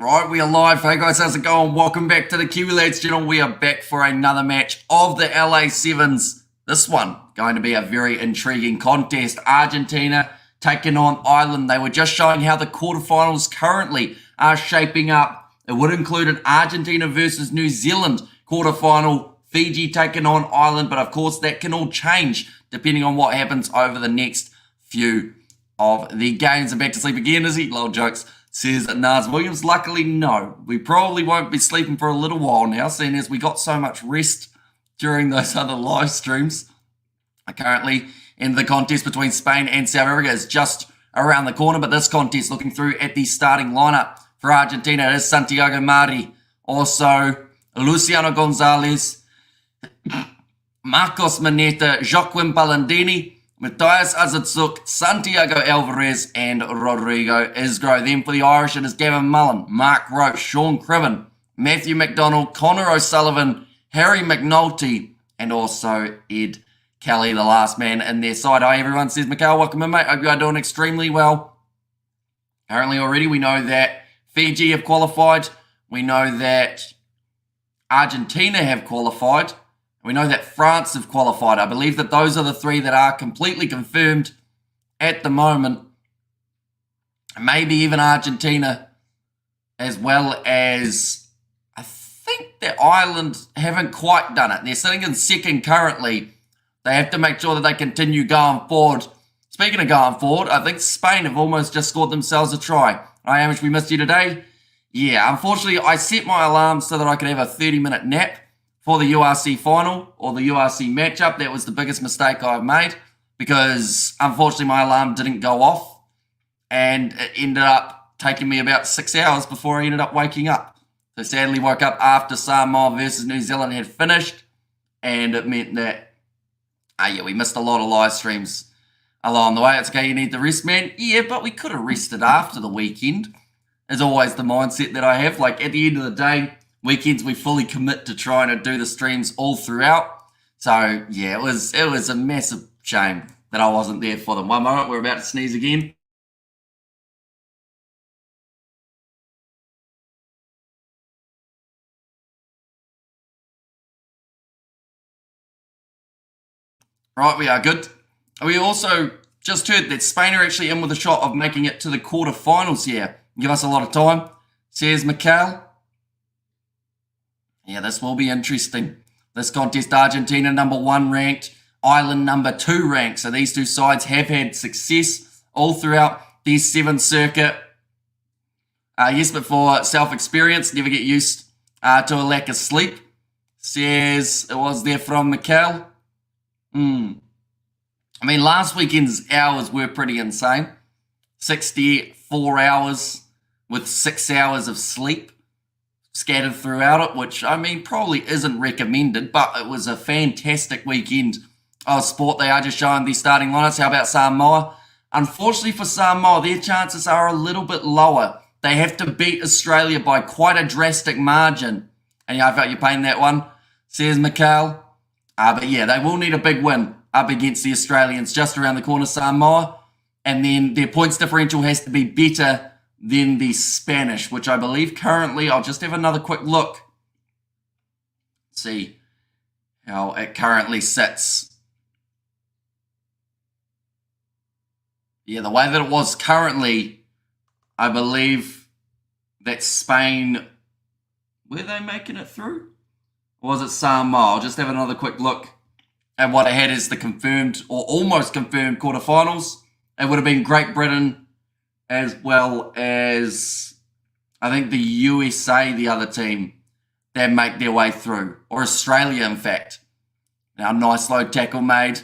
Right, we are live. Hey guys, how's it going? Welcome back to the Kiwi Lads channel. We are back for another match of the LA Sevens. This one going to be a very intriguing contest. Argentina taking on Ireland. They were just showing how the quarterfinals currently are shaping up. It would include an Argentina versus New Zealand quarterfinal. Fiji taking on Ireland, but of course that can all change depending on what happens over the next few of the games. And back to sleep again, is he? Lol jokes. Says Nars Williams. Luckily, no. We probably won't be sleeping for a little while now, seeing as we got so much rest during those other live streams. Currently, in the contest between Spain and South Africa is just around the corner, but this contest, looking through at the starting lineup for Argentina, it is Santiago Mari, also Luciano Gonzalez, Marcos Maneta, Joaquim Balandini, Matthias Azatsuk, Santiago Alvarez, and Rodrigo Isgro. Then for the Irish, it is Gavin Mullen, Mark Roach, Sean Criven, Matthew McDonald, Connor O'Sullivan, Harry McNulty, and also Ed Kelly, the last man in their side. Hi everyone, says Mikhail. Welcome in, mate. Hope you are doing extremely well. Currently already, we know that Fiji have qualified. We know that Argentina have qualified. We know that France have qualified. I believe that those are the three that are completely confirmed at the moment. Maybe even Argentina, as well as I think that Ireland haven't quite done it. They're sitting in second currently. They have to make sure that they continue going forward. Speaking of going forward, I think Spain have almost just scored themselves a try. Hi, Amish, we missed you today. Yeah, unfortunately, I set my alarm so that I could have a 30-minute nap for the URC final or the URC matchup. That was the biggest mistake I've made because unfortunately my alarm didn't go off and it ended up taking me about 6 hours before I ended up waking up. So sadly woke up after Samoa versus New Zealand had finished, and it meant that we missed a lot of live streams along the way. It's okay, you need the rest, man. Yeah, but we could have rested after the weekend. Is always the mindset that I have. Like at the end of the day, weekends we fully commit to trying to do the streams all throughout. So yeah, it was a massive shame that I wasn't there for them. One moment, we're about to sneeze again. Right, we are good. We also just heard that Spain are actually in with a shot of making it to the quarterfinals here. Give us a lot of time, says Mikhail. Yeah, this will be interesting. This contest, Argentina number 1 ranked, Ireland number 2 ranked. So these two sides have had success all throughout the Sevens circuit. Yes, but for self-experience, never get used to a lack of sleep. Says it was there from Mikhail. I mean, last weekend's hours were pretty insane. 64 hours with 6 hours of sleep scattered throughout it, which, I mean, probably isn't recommended, but it was a fantastic weekend of sport. They are just showing the starting lineups. How about Samoa? Unfortunately for Samoa, their chances are a little bit lower. They have to beat Australia by quite a drastic margin. And yeah, I felt you're paying that one, says Mikhail. But yeah, they will need a big win up against the Australians just around the corner, Samoa. And then their points differential has to be better than the Spanish, which I believe currently, I'll just have another quick look. See how it currently sits. Yeah, the way that it was currently, I believe that Spain, were they making it through? Or was it Samoa? I'll just have another quick look at what it had as the confirmed or almost confirmed quarterfinals. It would have been Great Britain as well as, I think, the USA, the other team, that make their way through. Or Australia, in fact. Now, nice low tackle made.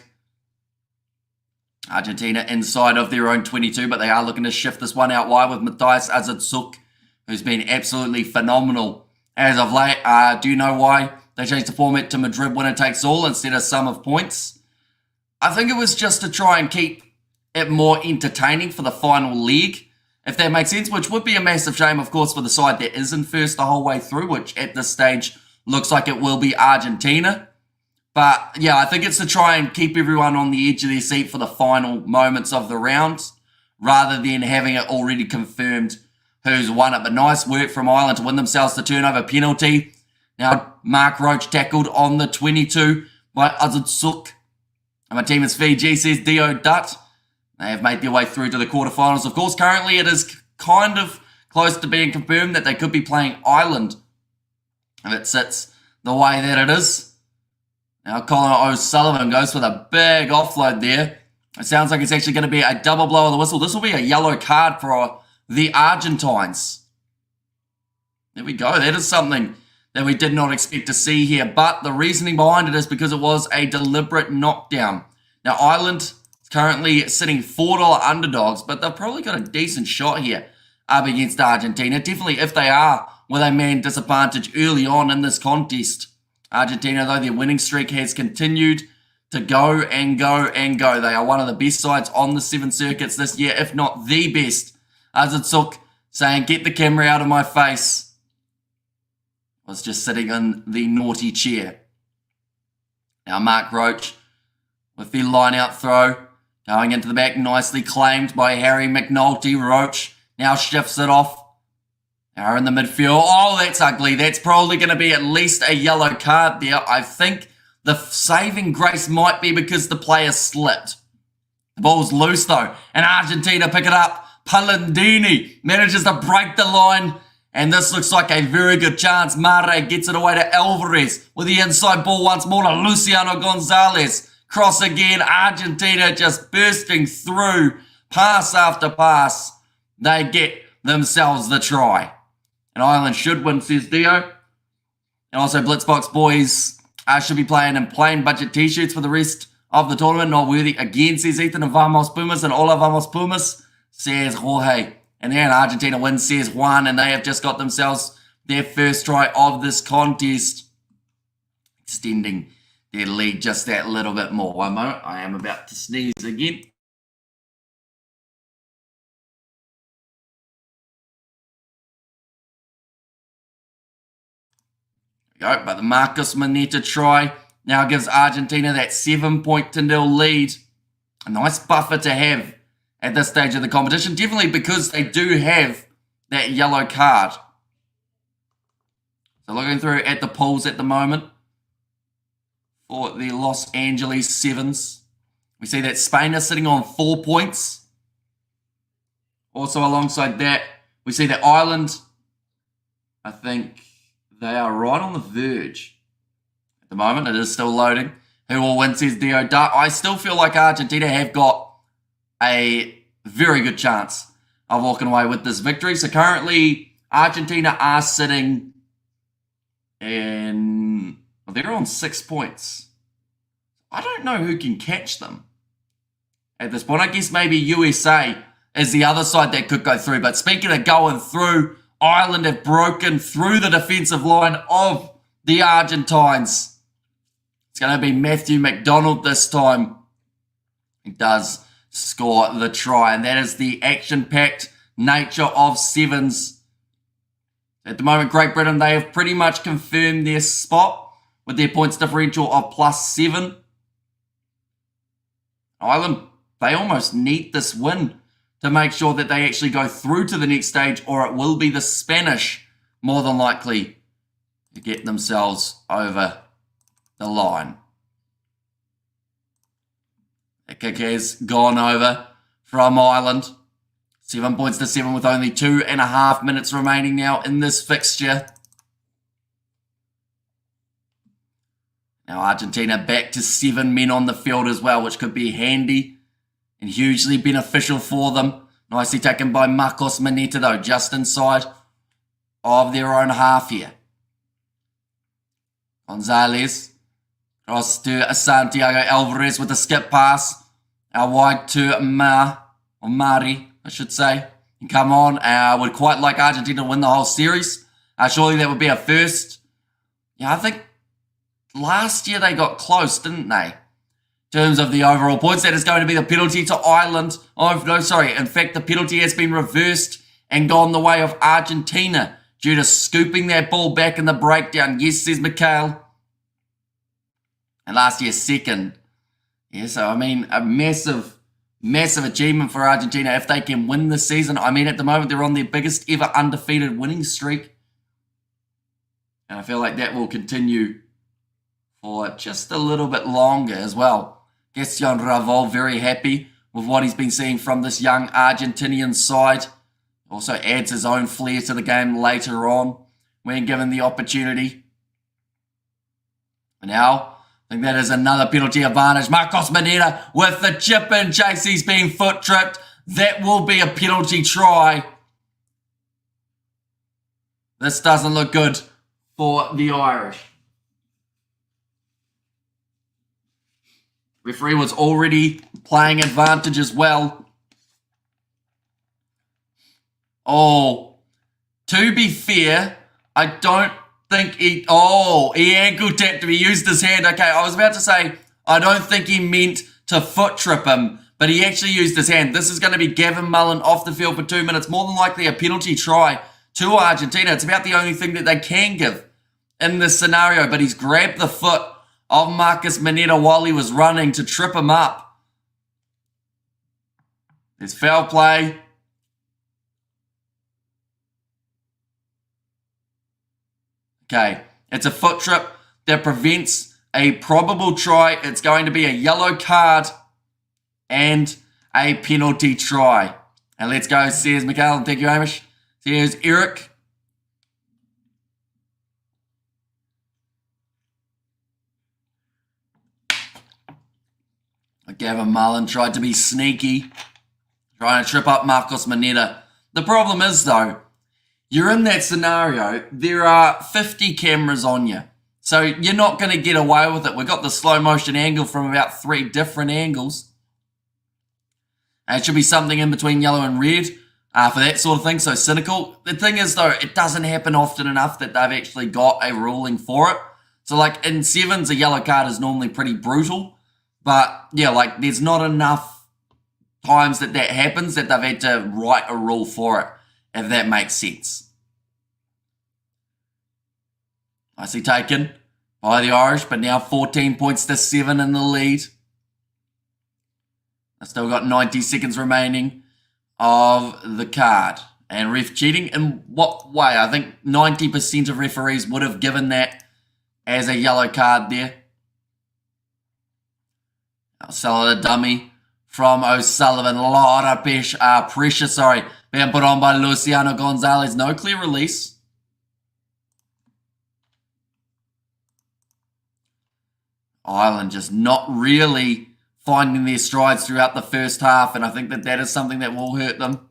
Argentina inside of their own 22, but they are looking to shift this one out wide with Matthias Azatsuk, who's been absolutely phenomenal as of late. Do you know why they changed the format to Madrid winner takes all instead of sum of points? I think it was just to try and keep it more entertaining for the final leg, if that makes sense, which would be a massive shame, of course, for the side that isn't first the whole way through, which at this stage looks like it will be Argentina. But yeah, I think it's to try and keep everyone on the edge of their seat for the final moments of the rounds, rather than having it already confirmed who's won it. But nice work from Ireland to win themselves the turnover penalty. Now, Mark Roach tackled on the 22 by Azutsuk. And my team is Fiji, says Dio Dutt. They have made their way through to the quarterfinals. Of course, currently it is kind of close to being confirmed that they could be playing Ireland if it sits the way that it is. Now, Colin O'Sullivan goes for the big offload there. It sounds like it's actually going to be a double blow of the whistle. This will be a yellow card for the Argentines. There we go. That is something that we did not expect to see here. But the reasoning behind it is because it was a deliberate knockdown. Now, Ireland is currently sitting $4 underdogs, but they've probably got a decent shot here up against Argentina. Definitely if they are with a man disadvantage early on in this contest. Argentina, though, their winning streak has continued to go and go and go. They are one of the best sides on the seven circuits this year, if not the best. Azutsuk saying, get the camera out of my face. Was just sitting in the naughty chair. Now Mark Roach with the line-out throw. Going into the back, nicely claimed by Harry McNulty. Roach now shifts it off. Now in the midfield. Oh, that's ugly. That's probably going to be at least a yellow card there. I think the saving grace might be because the player slipped. The ball's loose though. And Argentina pick it up. Palandini manages to break the line. And this looks like a very good chance. Mare gets it away to Alvarez with the inside ball once more to Luciano Gonzalez. Cross again. Argentina just bursting through. Pass after pass. They get themselves the try. And Ireland should win, says Dio. And also Blitzbox boys should be playing in plain budget t-shirts for the rest of the tournament. Not worthy again, says Ethan, and Vamos Pumas, and Hola Vamos Pumas, says Jorge. And then Argentina wins, says Juan, and they have just got themselves their first try of this contest, extending their lead just that little bit more. One moment, I am about to sneeze again. Go, but the Marcus Moneta try now gives Argentina that 7-0 lead. A nice buffer to have at this stage of the competition, definitely because they do have that yellow card. So looking through at the polls at the moment for the Los Angeles Sevens, we see that Spain is sitting on 4 points. Also alongside that, we see that Ireland, I think they are right on the verge. At the moment, it is still loading. Who will win, says Dio Dutt. I still feel like Argentina have got a very good chance of walking away with this victory. So currently, Argentina are sitting in... Well, they're on 6 points. I don't know who can catch them at this point. I guess maybe USA is the other side that could go through. But speaking of going through, Ireland have broken through the defensive line of the Argentines. It's going to be Matthew McDonald this time. He does score the try, and that is the action-packed nature of sevens. At the moment, Great Britain, they have pretty much confirmed their spot with their points differential of +7. Ireland, they almost need this win to make sure that they actually go through to the next stage, or it will be the Spanish, more than likely, to get themselves over the line. The kick has gone over from Ireland. 7 points to 7 with only 2.5 minutes remaining now in this fixture. Now Argentina back to 7 men on the field as well, which could be handy and hugely beneficial for them. Nicely taken by Marcos Moneta though, just inside of their own half here. Gonzalez cross to Santiago Alvarez with a skip pass. Out wide to Mari, I should say. And come on, would quite like Argentina to win the whole series. Surely that would be a first. Yeah, I think last year they got close, didn't they? In terms of the overall points, that is going to be the penalty to Ireland. Oh, no, sorry. In fact, the penalty has been reversed and gone the way of Argentina due to scooping that ball back in the breakdown. Yes, says Mikhail. And last year, second. Yeah, so, I mean, a massive Massive achievement for Argentina if they can win this season. I mean, at the moment, they're on their biggest ever undefeated winning streak. And I feel like that will continue for just a little bit longer as well. Gaston Raval very happy with what he's been seeing from this young Argentinian side. Also adds his own flair to the game later on when given the opportunity. And now, I think that is another penalty advantage. Marcos Manera with the chip in chase. He's being foot tripped. That will be a penalty try. This doesn't look good for the Irish. Referee was already playing advantage as well. Oh, to be fair, I don't think he ankle tapped him. He used his hand. Okay, I was about to say, I don't think he meant to foot trip him, but he actually used his hand. This is going to be Gavin Mullen off the field for 2 minutes. More than likely a penalty try to Argentina. It's about the only thing that they can give in this scenario, but he's grabbed the foot of Marcos Manera while he was running to trip him up. There's foul play. Okay, it's a foot trip that prevents a probable try. It's going to be a yellow card and a penalty try. And let's go, says Mikhail. Thank you, Amish. Here's Eric. Gavin Mullen tried to be sneaky, trying to trip up Marcos Manera. The problem is, though, you're in that scenario, there are 50 cameras on you. So you're not going to get away with it. We've got the slow motion angle from about 3 different angles. And it should be something in between yellow and red for that sort of thing. So cynical. The thing is, though, it doesn't happen often enough that they've actually got a ruling for it. So like in sevens, a yellow card is normally pretty brutal. But yeah, like there's not enough times that happens that they've had to write a rule for it, if that makes sense. Nicely taken by the Irish, but now 14 points to 7 in the lead. I've still got 90 seconds remaining of the card. And ref cheating, in what way? I think 90% of referees would have given that as a yellow card there. Solid dummy from O'Sullivan. A lot of pressure, being put on by Luciano Gonzalez. No clear release. Ireland just not really finding their strides throughout the first half, and I think that is something that will hurt them.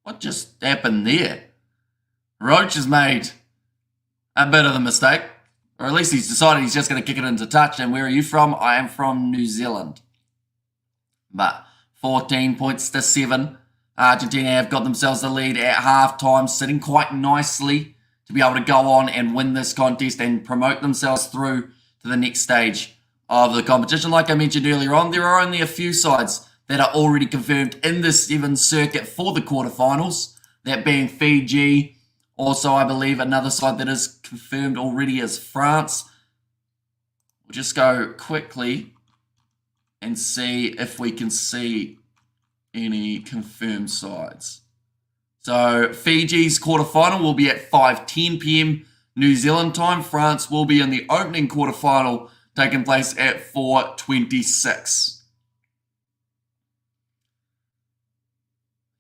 What just happened there? Roach has made a bit of a mistake. Or at least he's decided he's just going to kick it into touch. And where are you from? I am from New Zealand. But 14 points to 7. Argentina have got themselves the lead at halftime, sitting quite nicely to be able to go on and win this contest and promote themselves through to the next stage of the competition. Like I mentioned earlier on, there are only a few sides that are already confirmed in the Sevens circuit for the quarterfinals. That being Fiji. Also, I believe another side that is confirmed already is France. We'll just go quickly and see if we can see any confirmed sides. So, Fiji's quarterfinal will be at 5:10 p.m. New Zealand time. France will be in the opening quarterfinal, taking place at 4:26.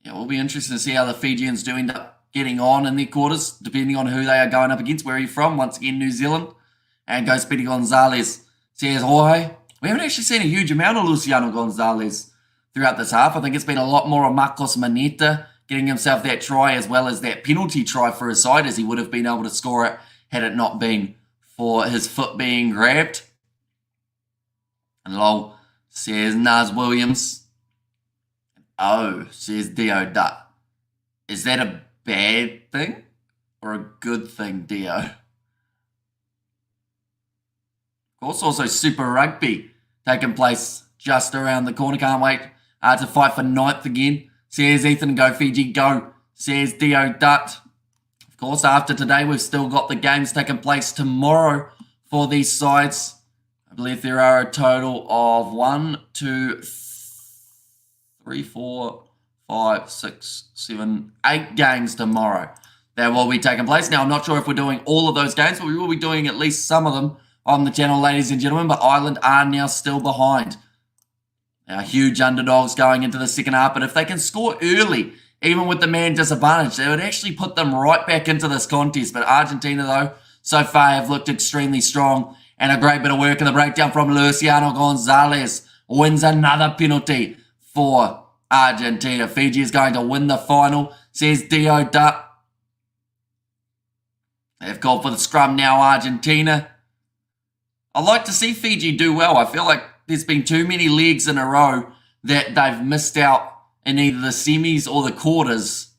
Yeah, it will be interesting to see how the Fijians do end up getting on in their quarters, depending on who they are going up against. Where are you from? Once again, New Zealand. And goes Speedy Gonzalez. Says, Jorge. We haven't actually seen a huge amount of Luciano Gonzalez throughout this half. I think it's been a lot more of Marcos Maneta getting himself that try as well as that penalty try for his side, as he would have been able to score it had it not been for his foot being grabbed. And lol, says Naz Williams. Oh, says Dio Dutt. Is that a bad thing or a good thing, Dio? Of course, also Super Rugby taking place just around the corner. Can't wait to fight for 9th again. Says Ethan, go Fiji, go. Says Dio Dutt. Of course, after today, we've still got the games taking place tomorrow for these sides. I believe there are a total of 1, 2, 3, 4, 5, 6, 7, 8 games tomorrow that will be taking place. Now, I'm not sure if we're doing all of those games, but we will be doing at least some of them on the channel, ladies and gentlemen. But Ireland are now still behind. Now, huge underdogs going into the second half, but if they can score early, even with the man disadvantage, they would actually put them right back into this contest. But Argentina, though, so far have looked extremely strong, and a great bit of work in the breakdown from Luciano Gonzalez wins another penalty for Argentina. Fiji is going to win the final, says Dio Dutt. They've called for the scrum now, Argentina. I'd like to see Fiji do well. I feel like there's been too many legs in a row that they've missed out in either the semis or the quarters.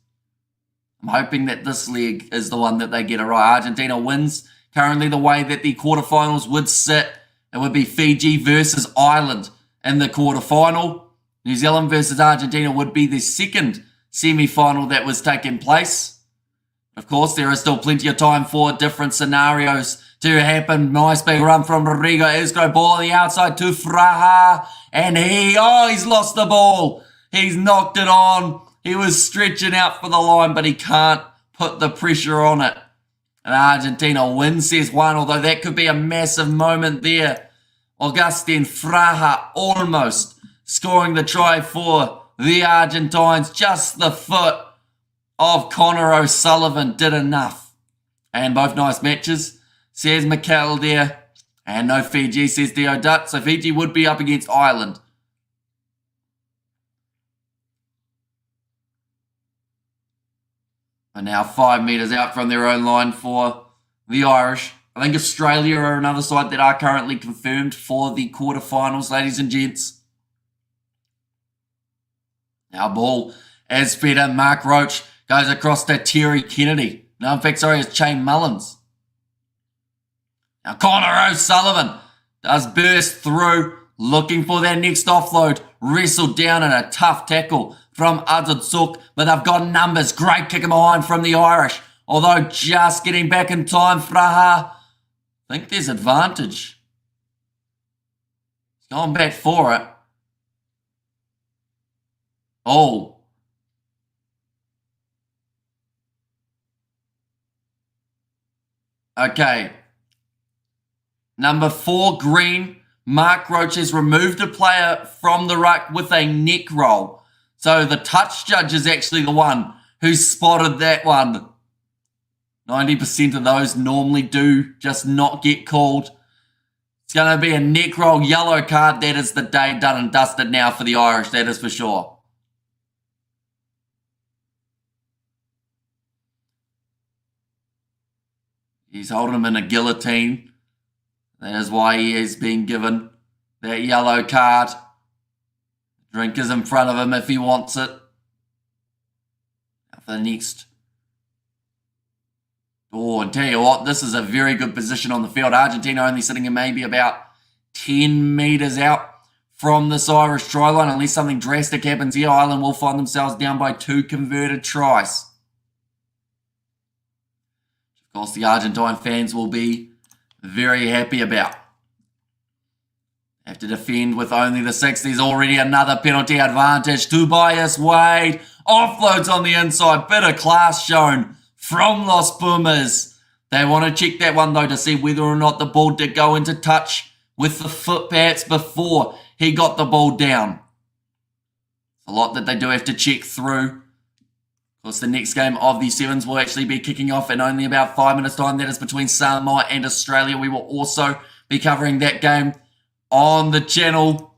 I'm hoping that this leg is the one that they get it right. Argentina wins. Currently, the way that the quarterfinals would sit, it would be Fiji versus Ireland in the quarterfinal. New Zealand versus Argentina would be the second semi-final that was taking place. Of course, there is still plenty of time for different scenarios to happen. Nice big run from Rodrigo Isgro. Ball on the outside to Fraha. And he's lost the ball. He's knocked it on. He was stretching out for the line, but he can't put the pressure on it. And Argentina wins, says one, although that could be a massive moment there. Augustin Fraha almost scoring the try for the Argentines. Just the foot of Connor O'Sullivan did enough. And both nice matches, says Mikel there. And no Fiji, says Dio Dutt. So Fiji would be up against Ireland. And now 5 metres out from their own line for the Irish. I think Australia are another side that are currently confirmed for the quarterfinals, ladies and gents. Now ball is better. Mark Roach goes across to Terry Kennedy. No, in fact, sorry, it's Shane Mullins. Now Connor O'Sullivan does burst through, looking for their next offload. Wrestled down in a tough tackle from Azutsuk, but they've got numbers. Great kick behind from the Irish. Although just getting back in time, Fraha. I think there's advantage. He's gone back for it. Oh. Okay. Number 4, green. Mark Roach has removed a player from the ruck with a neck roll. So the touch judge is actually the one who spotted that one. 90% of those normally do just not get called. It's going to be a neck roll yellow card. That is the day done and dusted now for the Irish. That is for sure. He's holding him in a guillotine. That is why he is being given that yellow card. Drink is in front of him if he wants it. Now for the next. Oh, and tell you what, this is a very good position on the field. Argentina only sitting in maybe about 10 metres out from this Irish try line. Unless something drastic happens here, Ireland will find themselves down by 2 converted tries. Of course, the Argentine fans will be very happy about. Have to defend with only the 6. There's already another penalty advantage. Tobias Wade offloads on the inside. Bit of class shown from Los Pumas. They want to check that one though to see whether or not the ball did go into touch with the foot perhaps before he got the ball down. A lot that they do have to check through. Of course, the next game of the Sevens will actually be kicking off in only about 5 minutes' time. That is between Samoa and Australia. We will also be covering that game on the channel.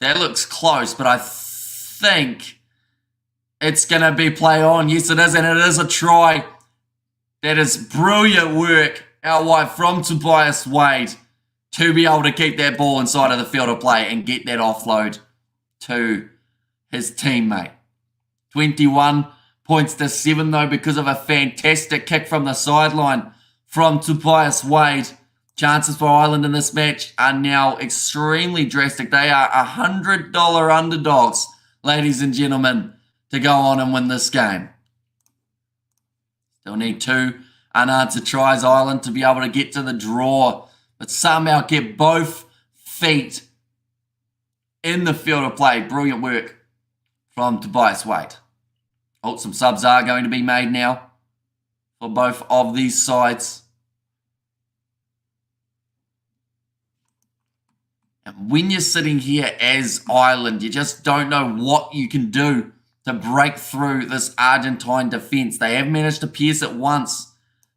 That looks close, but I think it's going to be play on. Yes, it is, and it is a try. That is brilliant work out wide from Tobias Wade to be able to keep that ball inside of the field of play and get that offload to his teammate. 21 points to 7 though because of a fantastic kick from the sideline from Tobias Wade. Chances for Ireland in this match are now extremely drastic. They are $100 underdogs, ladies and gentlemen, to go on and win this game. Still need 2 unanswered tries, Ireland, to be able to get to the draw, but somehow get both feet in the field of play. Brilliant work from Tobias Wade. Oh, some subs are going to be made now for both of these sides. And when you're sitting here as Ireland, you just don't know what you can do to break through this Argentine defence. They have managed to pierce it once,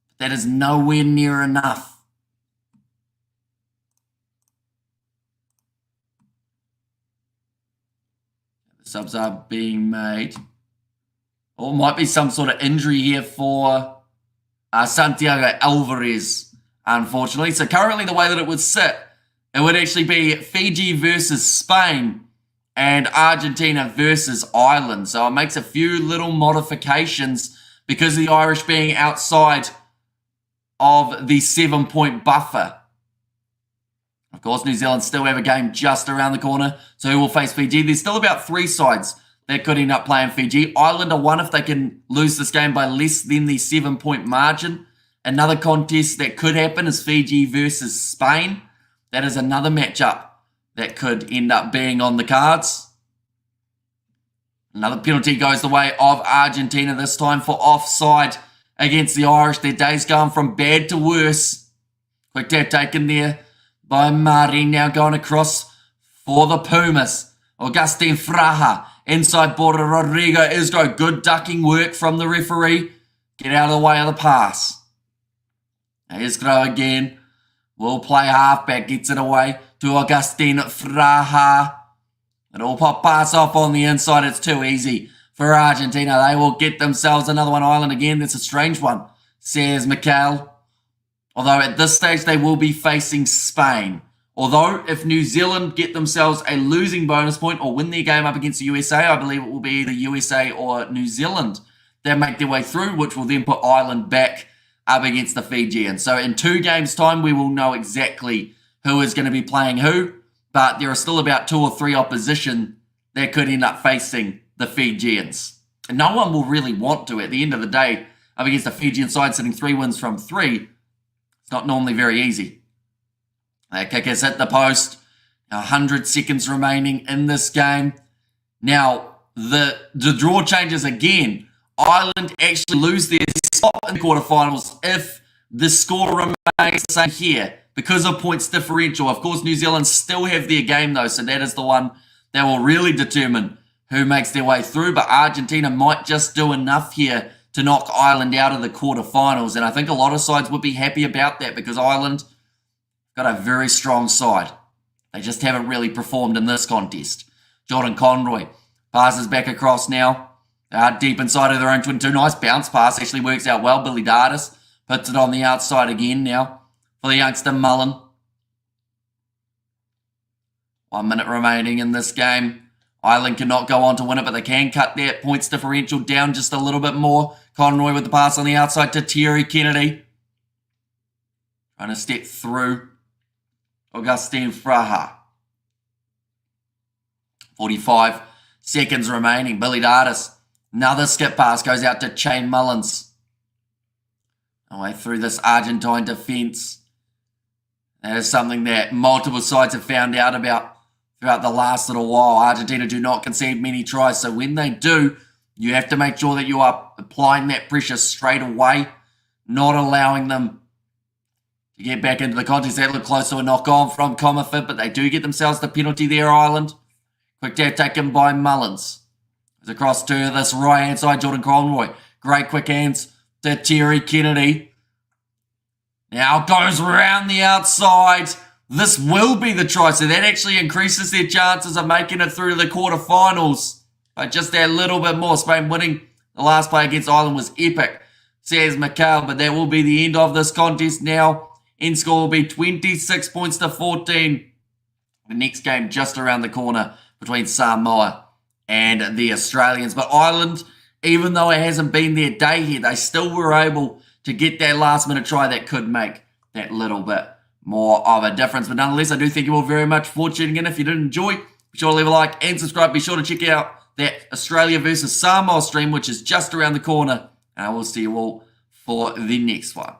but that is nowhere near enough. The subs are being made. Or it might be some sort of injury here for Santiago Alvarez, unfortunately. So currently the way that it would sit, it would actually be Fiji versus Spain and Argentina versus Ireland. So it makes a few little modifications because of the Irish being outside of the 7-point buffer. Of course, New Zealand still have a game just around the corner, so who will face Fiji? There's still about 3 sides that could end up playing Fiji. Ireland are one if they can lose this game by less than the 7-point margin. Another contest that could happen is Fiji versus Spain. That is another matchup that could end up being on the cards. Another penalty goes the way of Argentina, this time for offside against the Irish. Their day's gone from bad to worse. Quick tap taken there by Mari, now going across for the Pumas. Augustin Fraha, inside border, Rodrigo Isgro. Good ducking work from the referee. Get out of the way of the pass. Isgro again. Will play halfback, gets it away to Augustin Fraha. It'll pop pass off on the inside. It's too easy for Argentina. They will get themselves another one. Ireland again. That's a strange one, says Mikhail. Although at this stage they will be facing Spain. Although if New Zealand get themselves a losing bonus point or win their game up against the USA, I believe it will be either USA or New Zealand that make their way through, which will then put Ireland back up against the Fijians. So in 2 games' time, we will know exactly who is going to be playing who, but there are still about 2 or 3 opposition that could end up facing the Fijians. And no one will really want to. At the end of the day, up against a Fijian side sitting 3 wins from 3, it's not normally very easy. That kick has hit the post. 100 seconds remaining in this game. Now, the draw changes again. Ireland actually lose their spot in the quarterfinals if the score remains the same here because of points differential. Of course, New Zealand still have their game though, so that is the one that will really determine who makes their way through. But Argentina might just do enough here to knock Ireland out of the quarterfinals, and I think a lot of sides would be happy about that because Ireland got a very strong side. They just haven't really performed in this contest. Jordan Conroy passes back across now. Deep inside of their own 22. Nice bounce pass. Actually works out well. Billy Dardis puts it on the outside again now for the youngster Mullen. 1 minute remaining in this game. Ireland cannot go on to win it, but they can cut their points differential down just a little bit more. Conroy with the pass on the outside to Terry Kennedy. Trying to step through Augustin Fraha. 45 seconds remaining. Billy Dardis. Another skip pass goes out to Shane Mullins. Away through this Argentine defence. That is something that multiple sides have found out about throughout the last little while. Argentina do not concede many tries, so when they do, you have to make sure that you are applying that pressure straight away, not allowing them to get back into the contest. That looked close to a knock-on from Comafit, but they do get themselves the penalty there, Ireland. Quick tap taken by Mullins. Across to this right-hand side, Jordan Conroy. Great quick hands to Terry Kennedy. Now goes around the outside. This will be the try, so that actually increases their chances of making it through the quarterfinals. But just that little bit more. Spain winning the last play against Ireland was epic, says Mikhail, but that will be the end of this contest now. End score will be 26 points to 14. The next game just around the corner between Samoa and the Australians. But Ireland, even though it hasn't been their day here, they still were able to get that last minute try that could make that little bit more of a difference. But nonetheless, I do thank you all very much for tuning in. If you did enjoy, be sure to leave a like and subscribe. Be sure to check out that Australia versus Samoa stream, which is just around the corner. And I will see you all for the next one.